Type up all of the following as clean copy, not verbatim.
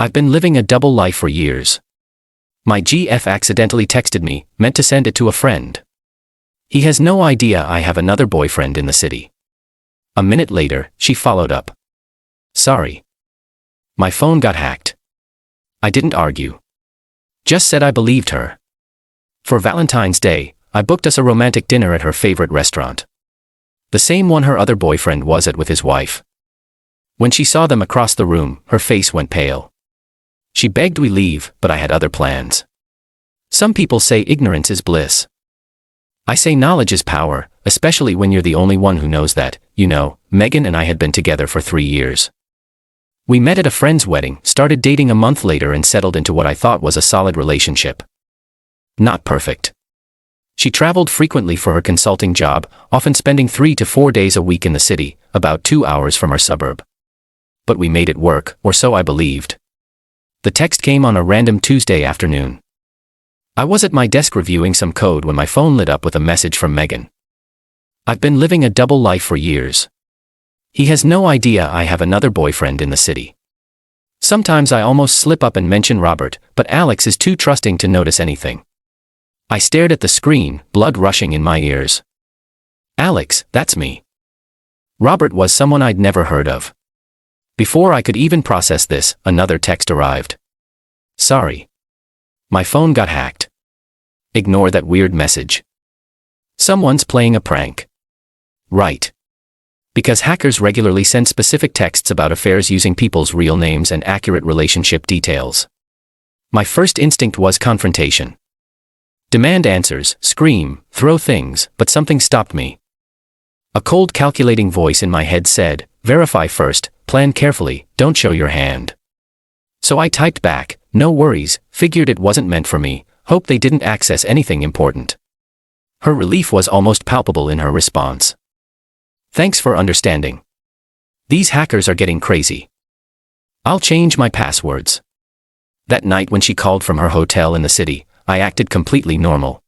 I've been living a double life for years. My GF accidentally texted me, meant to send it to a friend. He has no idea I have another boyfriend in the city. A minute later, she followed up. Sorry. My phone got hacked. I didn't argue. Just said I believed her. For Valentine's Day, I booked us a romantic dinner at her favorite restaurant. The same one her other boyfriend was at with his wife. When she saw them across the room, her face went pale. She begged we leave, but I had other plans. Some people say ignorance is bliss. I say knowledge is power, especially when you're the only one who knows that. You know, Megan and I had been together for 3 years. We met at a friend's wedding, started dating a month later and settled into what I thought was a solid relationship. Not perfect. She traveled frequently for her consulting job, often spending 3 to 4 days a week in the city, about 2 hours from our suburb. But we made it work, or so I believed. The text came on a random Tuesday afternoon. I was at my desk reviewing some code when my phone lit up with a message from Megan. I've been living a double life for years. He has no idea I have another boyfriend in the city. Sometimes I almost slip up and mention Robert, but Alex is too trusting to notice anything. I stared at the screen, blood rushing in my ears. Alex, that's me. Robert was someone I'd never heard of. Before I could even process this, another text arrived. Sorry. My phone got hacked. Ignore that weird message. Someone's playing a prank. Right. Because hackers regularly send specific texts about affairs using people's real names and accurate relationship details. My first instinct was confrontation. Demand answers, scream, throw things, but something stopped me. A cold calculating voice in my head said, verify first, plan carefully, don't show your hand. So I typed back, no worries, figured it wasn't meant for me, hope they didn't access anything important. Her relief was almost palpable in her response. Thanks for understanding. These hackers are getting crazy. I'll change my passwords. That night when she called from her hotel in the city, I acted completely normal.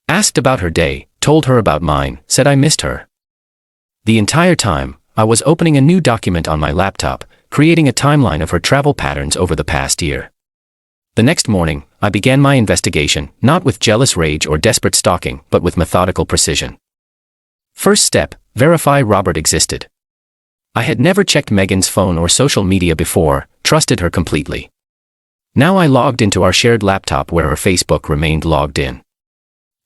Asked about her day, told her about mine, said I missed her. The entire time, I was opening a new document on my laptop, creating a timeline of her travel patterns over the past year. The next morning, I began my investigation, not with jealous rage or desperate stalking, but with methodical precision. First step, verify Robert existed. I had never checked Megan's phone or social media before, trusted her completely. Now I logged into our shared laptop where her Facebook remained logged in.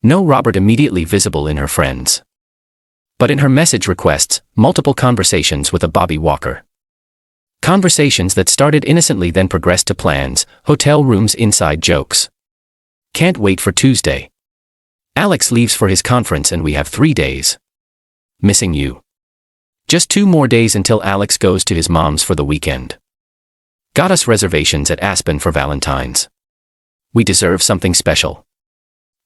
No Robert immediately visible in her friends. But in her message requests, multiple conversations with a Bobby Walker. Conversations that started innocently then progressed to plans, hotel rooms, inside jokes. Can't wait for Tuesday. Alex leaves for his conference and we have 3 days. Missing you. Just 2 more days until Alex goes to his mom's for the weekend. Got us reservations at Aspen for Valentine's. We deserve something special.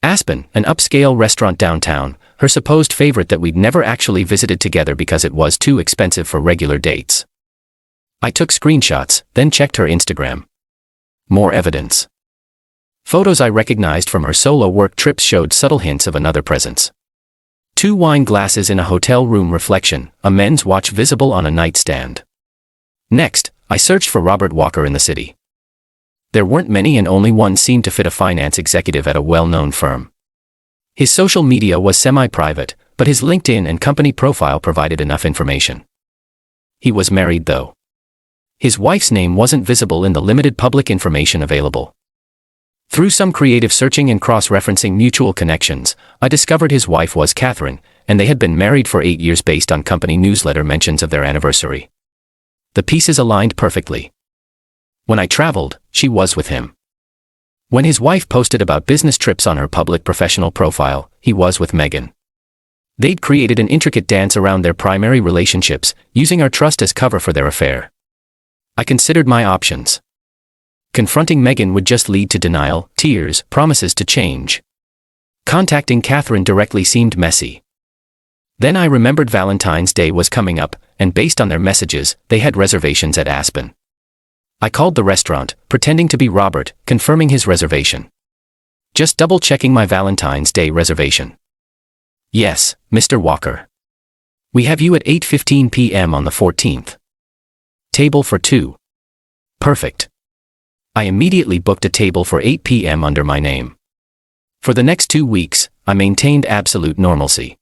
Aspen, an upscale restaurant downtown, her supposed favorite that we'd never actually visited together because it was too expensive for regular dates. I took screenshots, then checked her Instagram. More evidence. Photos I recognized from her solo work trips showed subtle hints of another presence. 2 wine glasses in a hotel room reflection, a men's watch visible on a nightstand. Next, I searched for Robert Walker in the city. There weren't many and only one seemed to fit, a finance executive at a well-known firm. His social media was semi-private, but his LinkedIn and company profile provided enough information. He was married though. His wife's name wasn't visible in the limited public information available. Through some creative searching and cross-referencing mutual connections, I discovered his wife was Catherine, and they had been married for 8 years based on company newsletter mentions of their anniversary. The pieces aligned perfectly. When I traveled, she was with him. When his wife posted about business trips on her public professional profile, he was with Megan. They'd created an intricate dance around their primary relationships, using our trust as cover for their affair. I considered my options. Confronting Megan would just lead to denial, tears, promises to change. Contacting Catherine directly seemed messy. Then I remembered Valentine's Day was coming up, and based on their messages, they had reservations at Aspen. I called the restaurant, pretending to be Robert, confirming his reservation. Just double-checking my Valentine's Day reservation. Yes, Mr. Walker. We have you at 8:15 p.m. on the 14th. Table for 2. Perfect. I immediately booked a table for 8 p.m. under my name. For the next 2 weeks, I maintained absolute normalcy.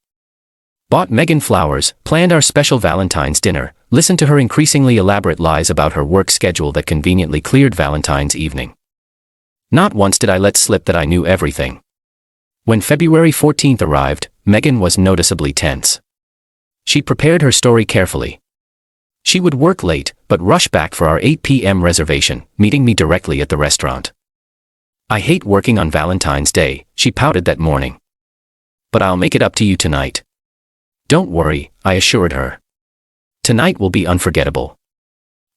Bought Megan flowers, planned our special Valentine's dinner, listened to her increasingly elaborate lies about her work schedule that conveniently cleared Valentine's evening. Not once did I let slip that I knew everything. When February 14th arrived, Megan was noticeably tense. She prepared her story carefully. She would work late, but rush back for our 8 p.m. reservation, meeting me directly at the restaurant. I hate working on Valentine's Day, she pouted that morning. But I'll make it up to you tonight. Don't worry, I assured her. Tonight will be unforgettable.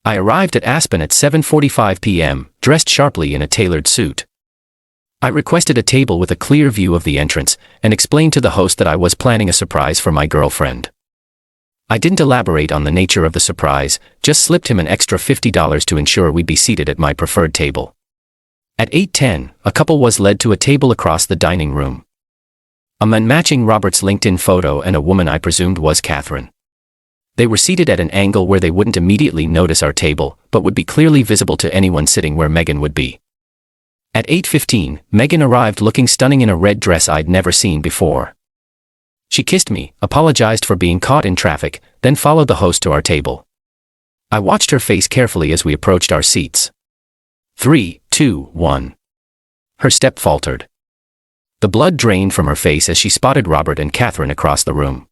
I arrived at Aspen at 7:45 p.m., dressed sharply in a tailored suit. I requested a table with a clear view of the entrance, and explained to the host that I was planning a surprise for my girlfriend. I didn't elaborate on the nature of the surprise, just slipped him an extra $50 to ensure we'd be seated at my preferred table. At 8:10, a couple was led to a table across the dining room. A man matching Robert's LinkedIn photo and a woman I presumed was Catherine. They were seated at an angle where they wouldn't immediately notice our table, but would be clearly visible to anyone sitting where Megan would be. At 8:15, Megan arrived looking stunning in a red dress I'd never seen before. She kissed me, apologized for being caught in traffic, then followed the host to our table. I watched her face carefully as we approached our seats. 3, 2, 1. Her step faltered. The blood drained from her face as she spotted Robert and Catherine across the room.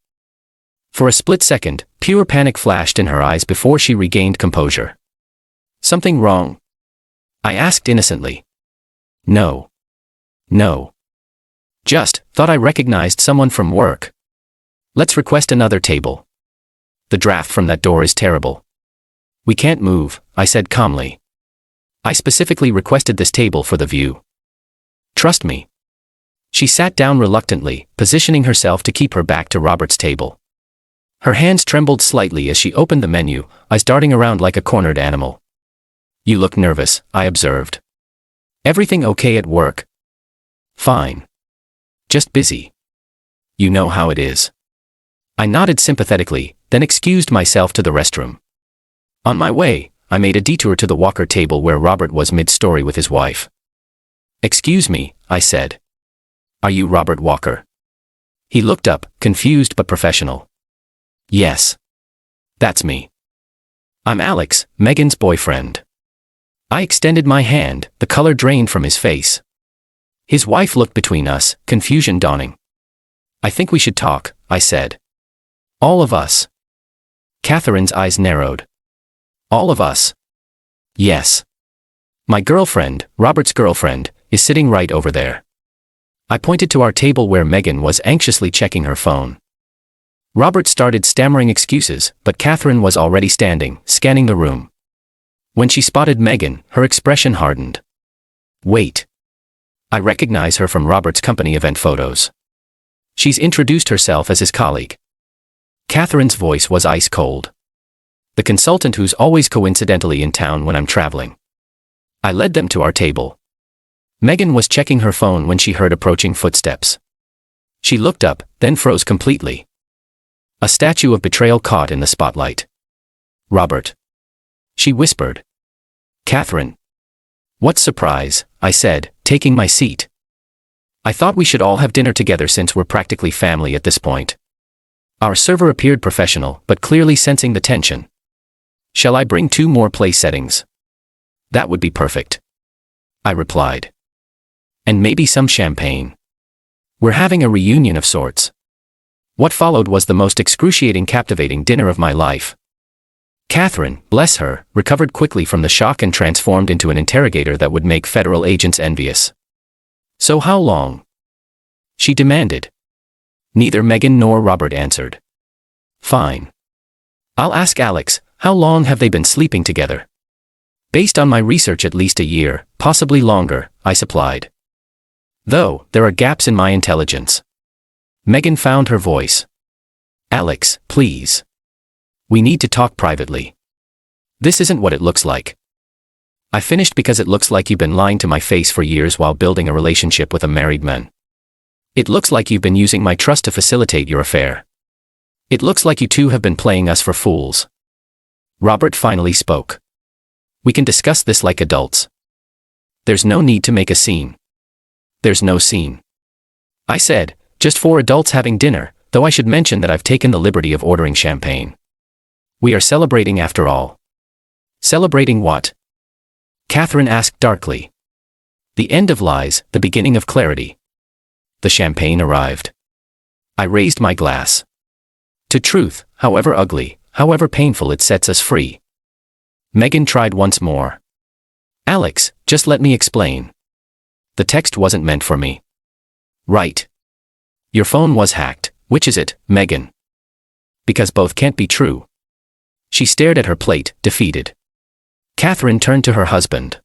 For a split second, pure panic flashed in her eyes before she regained composure. Something wrong? I asked innocently. No. Just thought I recognized someone from work. Let's request another table. The draft from that door is terrible. We can't move, I said calmly. I specifically requested this table for the view. Trust me. She sat down reluctantly, positioning herself to keep her back to Robert's table. Her hands trembled slightly as she opened the menu, eyes darting around like a cornered animal. You look nervous, I observed. Everything okay at work? Fine. Just busy. You know how it is. I nodded sympathetically, then excused myself to the restroom. On my way, I made a detour to the Walker table where Robert was mid-story with his wife. Excuse me, I said. Are you Robert Walker? He looked up, confused but professional. Yes. That's me. I'm Alex, Megan's boyfriend. I extended my hand, the color drained from his face. His wife looked between us, confusion dawning. I think we should talk, I said. All of us. Catherine's eyes narrowed. All of us. Yes. My girlfriend, Robert's girlfriend, is sitting right over there. I pointed to our table where Megan was anxiously checking her phone. Robert started stammering excuses, but Catherine was already standing, scanning the room. When she spotted Megan, her expression hardened. Wait. I recognize her from Robert's company event photos. She's introduced herself as his colleague. Catherine's voice was ice cold. The consultant who's always coincidentally in town when I'm traveling. I led them to our table. Megan was checking her phone when she heard approaching footsteps. She looked up, then froze completely. A statue of betrayal caught in the spotlight. Robert. She whispered. Catherine. What surprise, I said, taking my seat. I thought we should all have dinner together since we're practically family at this point. Our server appeared professional, but clearly sensing the tension. Shall I bring 2 more place settings? That would be perfect. I replied. And maybe some champagne. We're having a reunion of sorts. What followed was the most excruciating, captivating dinner of my life. Catherine, bless her, recovered quickly from the shock and transformed into an interrogator that would make federal agents envious. So how long? She demanded. Neither Megan nor Robert answered. Fine. I'll ask Alex, how long have they been sleeping together? Based on my research, at least a year, possibly longer, I supplied. Though, there are gaps in my intelligence. Megan found her voice. Alex, please. We need to talk privately. This isn't what it looks like. I finished because it looks like you've been lying to my face for years while building a relationship with a married man. It looks like you've been using my trust to facilitate your affair. It looks like you two have been playing us for fools. Robert finally spoke. We can discuss this like adults. There's no need to make a scene. There's no scene. I said, just 4 adults having dinner, though I should mention that I've taken the liberty of ordering champagne. We are celebrating after all. Celebrating what? Catherine asked darkly. The end of lies, the beginning of clarity. The champagne arrived. I raised my glass. To truth, however ugly, however painful, it sets us free. Megan tried once more. Alex, just let me explain. The text wasn't meant for me. Right. Your phone was hacked. Which is it, Megan? Because both can't be true. She stared at her plate, defeated. Catherine turned to her husband.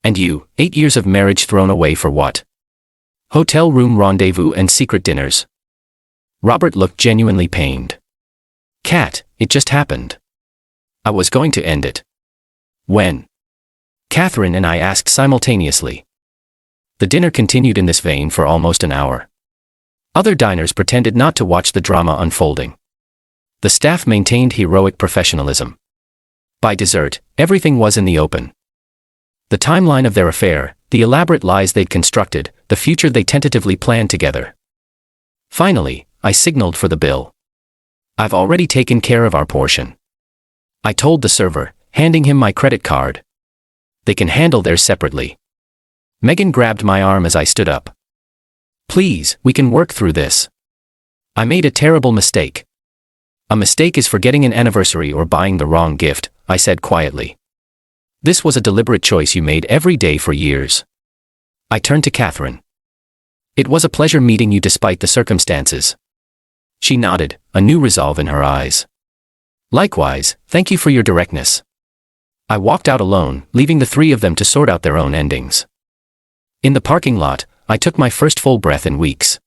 And you, 8 years of marriage thrown away for what? Hotel room rendezvous and secret dinners. Robert looked genuinely pained. Cat, it just happened. I was going to end it. When? Catherine and I asked simultaneously. The dinner continued in this vein for almost an hour. Other diners pretended not to watch the drama unfolding. The staff maintained heroic professionalism. By dessert, everything was in the open. The timeline of their affair, the elaborate lies they'd constructed, the future they tentatively planned together. Finally, I signaled for the bill. I've already taken care of our portion. I told the server, handing him my credit card. They can handle theirs separately. Megan grabbed my arm as I stood up. Please, we can work through this. I made a terrible mistake. A mistake is forgetting an anniversary or buying the wrong gift, I said quietly. This was a deliberate choice you made every day for years. I turned to Catherine. It was a pleasure meeting you despite the circumstances. She nodded, a new resolve in her eyes. Likewise, thank you for your directness. I walked out alone, leaving the 3 of them to sort out their own endings. In the parking lot, I took my first full breath in weeks.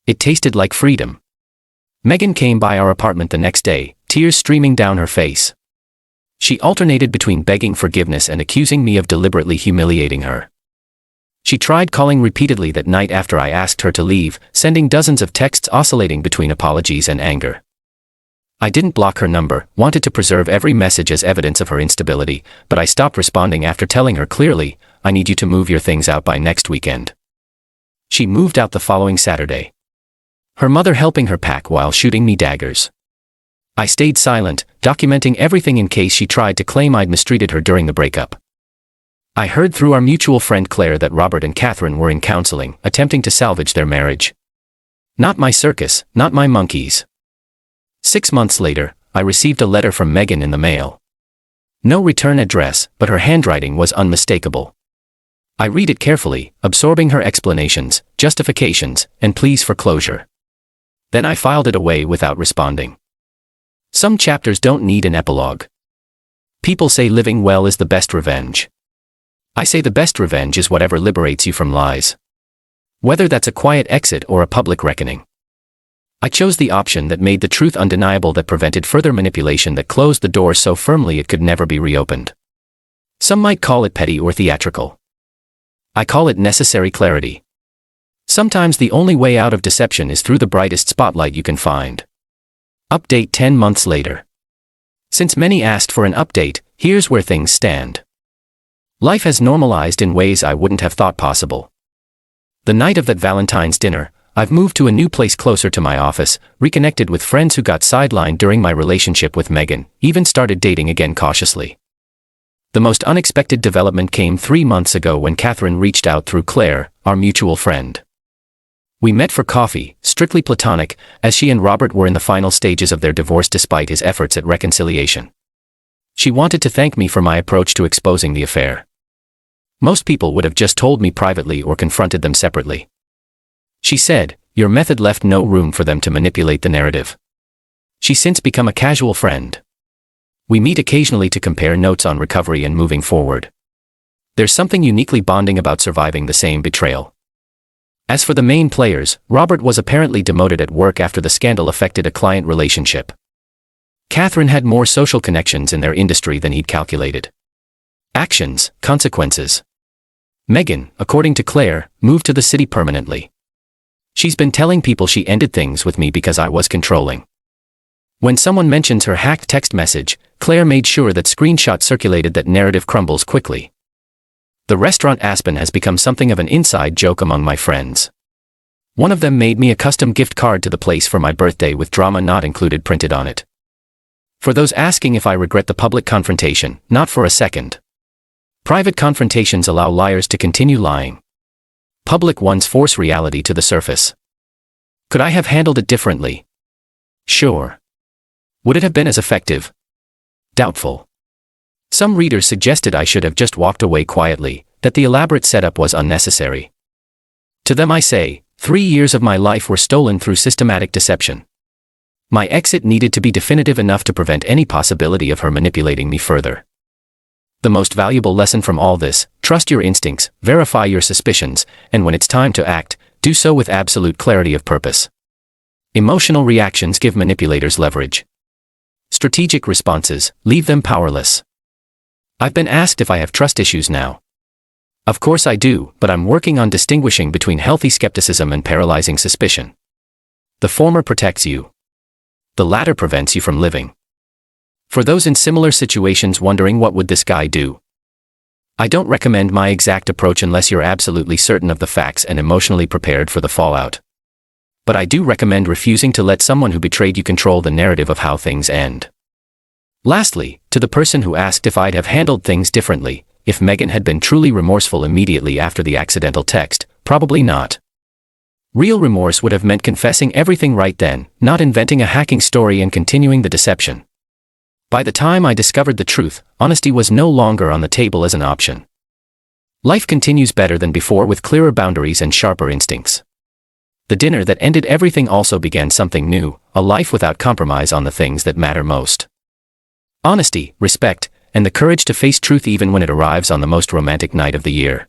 It tasted like freedom. Megan came by our apartment the next day, tears streaming down her face. She alternated between begging forgiveness and accusing me of deliberately humiliating her. She tried calling repeatedly that night after I asked her to leave, sending dozens of texts oscillating between apologies and anger. I didn't block her number, wanted to preserve every message as evidence of her instability, but I stopped responding after telling her clearly, I need you to move your things out by next weekend. She moved out the following Saturday. Her mother helping her pack while shooting me daggers. I stayed silent, documenting everything in case she tried to claim I'd mistreated her during the breakup. I heard through our mutual friend Claire that Robert and Catherine were in counseling, attempting to salvage their marriage. Not my circus, not my monkeys. 6 months later, I received a letter from Megan in the mail. No return address, but her handwriting was unmistakable. I read it carefully, absorbing her explanations, justifications, and pleas for closure. Then I filed it away without responding. Some chapters don't need an epilogue. People say living well is the best revenge. I say the best revenge is whatever liberates you from lies. Whether that's a quiet exit or a public reckoning. I chose the option that made the truth undeniable, that prevented further manipulation, that closed the door so firmly it could never be reopened. Some might call it petty or theatrical. I call it necessary clarity. Sometimes the only way out of deception is through the brightest spotlight you can find. Update 10 months later. Since many asked for an update, here's where things stand. Life has normalized in ways I wouldn't have thought possible. The night of that Valentine's dinner, I've moved to a new place closer to my office, reconnected with friends who got sidelined during my relationship with Megan, even started dating again cautiously. The most unexpected development came 3 months ago when Catherine reached out through Claire, our mutual friend. We met for coffee, strictly platonic, as she and Robert were in the final stages of their divorce despite his efforts at reconciliation. She wanted to thank me for my approach to exposing the affair. Most people would have just told me privately or confronted them separately. She said, your method left no room for them to manipulate the narrative. She's since become a casual friend. We meet occasionally to compare notes on recovery and moving forward. There's something uniquely bonding about surviving the same betrayal. As for the main players, Robert was apparently demoted at work after the scandal affected a client relationship. Catherine had more social connections in their industry than he'd calculated. Actions, consequences. Megan, according to Claire, moved to the city permanently. She's been telling people she ended things with me because I was controlling. When someone mentions her hacked text message, Claire made sure that screenshot circulated. That narrative crumbles quickly. The restaurant Aspen has become something of an inside joke among my friends. One of them made me a custom gift card to the place for my birthday with drama not included printed on it. For those asking if I regret the public confrontation, not for a second. Private confrontations allow liars to continue lying. Public ones force reality to the surface. Could I have handled it differently? Sure. Would it have been as effective? Doubtful. Some readers suggested I should have just walked away quietly, that the elaborate setup was unnecessary. To them I say, 3 years of my life were stolen through systematic deception. My exit needed to be definitive enough to prevent any possibility of her manipulating me further. The most valuable lesson from all this: trust your instincts, verify your suspicions, and when it's time to act, do so with absolute clarity of purpose. Emotional reactions give manipulators leverage. Strategic responses leave them powerless. I've been asked if I have trust issues now. Of course I do, but I'm working on distinguishing between healthy skepticism and paralyzing suspicion. The former protects you. The latter prevents you from living. For those in similar situations wondering what would this guy do, I don't recommend my exact approach unless you're absolutely certain of the facts and emotionally prepared for the fallout. But I do recommend refusing to let someone who betrayed you control the narrative of how things end. Lastly, to the person who asked if I'd have handled things differently, if Megan had been truly remorseful immediately after the accidental text, probably not. Real remorse would have meant confessing everything right then, not inventing a hacking story and continuing the deception. By the time I discovered the truth, honesty was no longer on the table as an option. Life continues better than before with clearer boundaries and sharper instincts. The dinner that ended everything also began something new, a life without compromise on the things that matter most. Honesty, respect, and the courage to face truth even when it arrives on the most romantic night of the year.